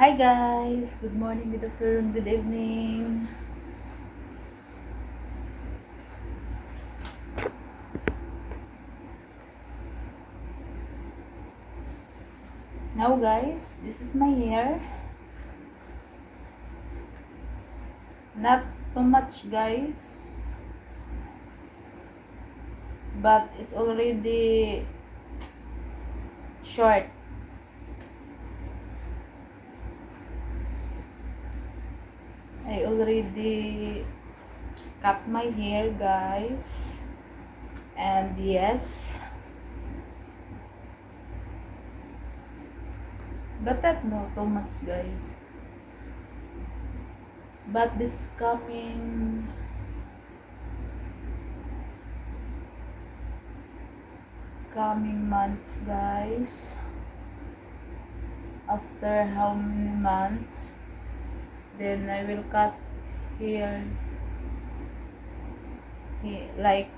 Hi guys! Good morning, good afternoon, good evening. Now guys, this is my hair. Not too much guys, but it's already short. I already cut my hair guys. And yes, but that not too much guys. But this coming months guys, after how many months, then I will cut here, like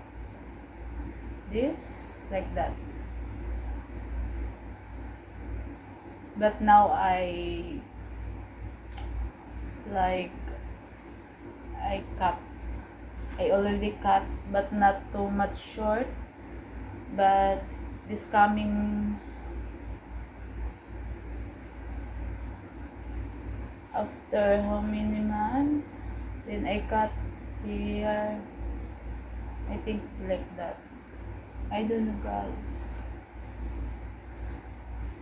this, like that. But now like I already cut, but not too much short. But this coming after how many months, then I cut here, I think like that. I don't know guys,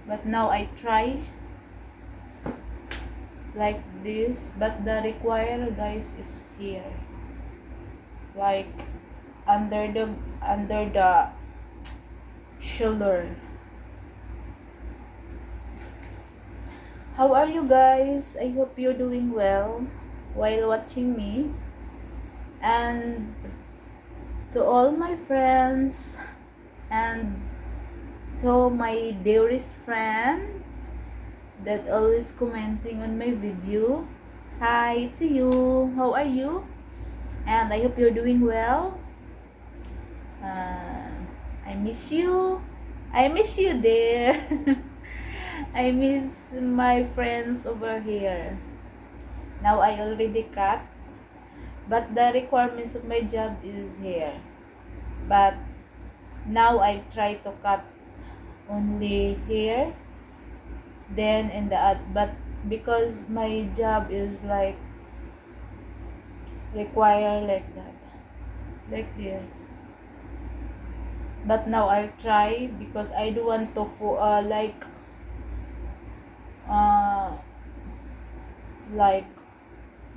but now I try like this, but the require guys is here, like under the shoulder. How are you guys? I hope you're doing well while watching me. And to all my friends and to my dearest friend that always commenting on my video, hi to you. How are you? And I hope you're doing well. Uh, I miss you. I miss you there. I miss my friends over here. Now I already cut, but the requirements of my job is here. But now I try to cut only here, then in the but because my job is like require like that, like there. But now I'll try because I do want to uh like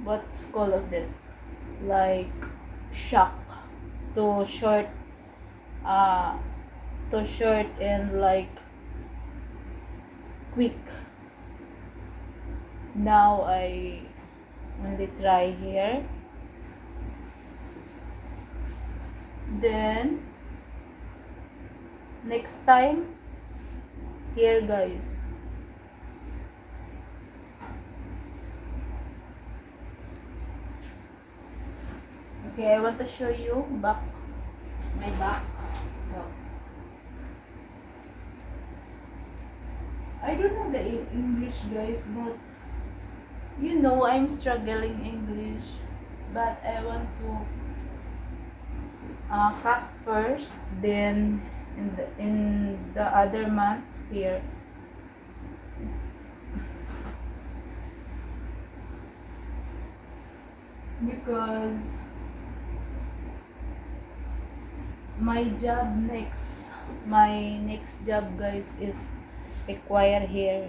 what's called of this, like shock to short, uh and like quick. Now I only try here, then next time here guys. Okay, I want to show you my back. So, I don't know the English guys, but you know I'm struggling English. But I want to cut first, then in the other month here. Because my next job guys is require here,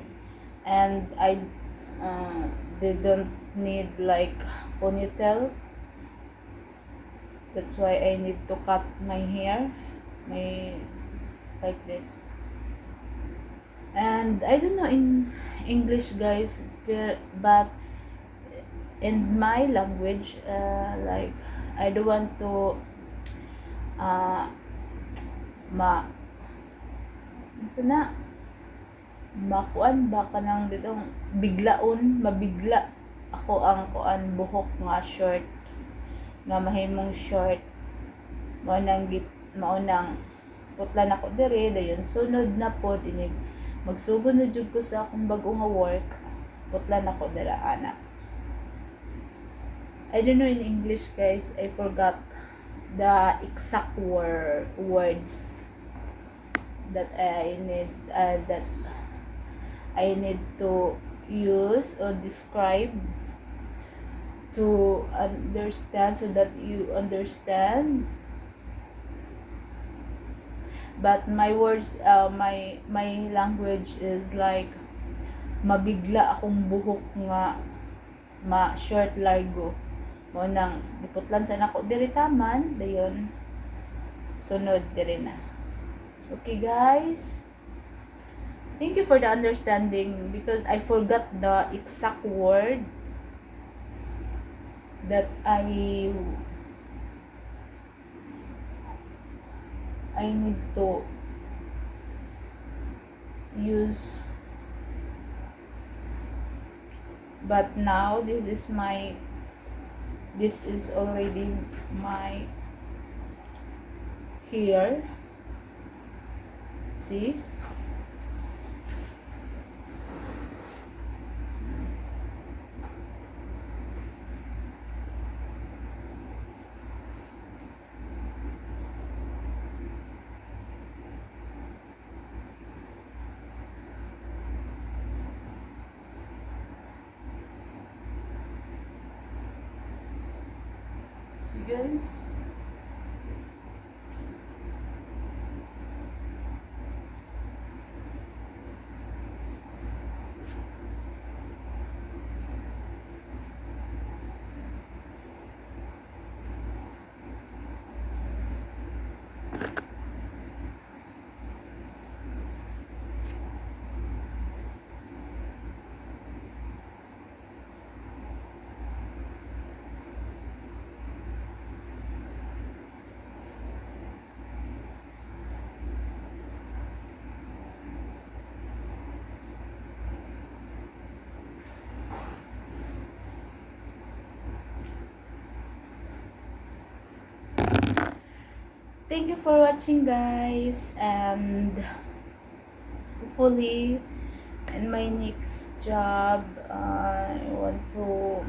and they don't need like ponytail. That's why I need to cut my hair, my like this. And I don't know in English guys, but in my language, like I don't want to uh, ma isa na makuan ba ka nang ditong mabigla ako ang kuan buhok nga short, nga mahimong short, mao nang putlan ako dire dayon sunod na pod inig magsugod na jud ko sa akong bag-o nga work. putlan ako dira ana. I don't know in English, guys. I forgot the exact words that I need to use or describe to understand, so that you understand. But my words, my language is like mabigla akong buhok nga ma short largo mo nang diputlan sa nako diri taman dayon sunod diri na. Okay, guys, thank you for the understanding, because I forgot the exact word that I need to use. But now this is already my hair. See? See, guys? Thank you for watching, guys, and hopefully in my next job, I want to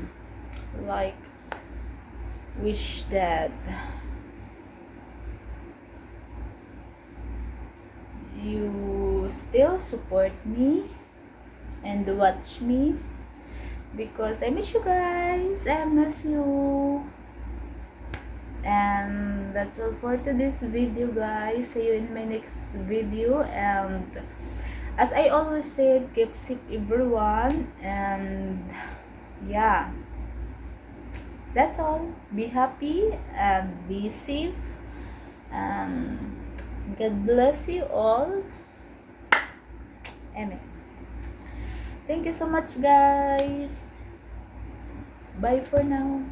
like wish that you still support me and watch me, because I miss you guys. I miss you. And that's all for today's video, guys. See you in my next video. And as I always said, keep safe, everyone. And yeah, that's all. Be happy and be safe. And God bless you all. Amen. Thank you so much, guys. Bye for now.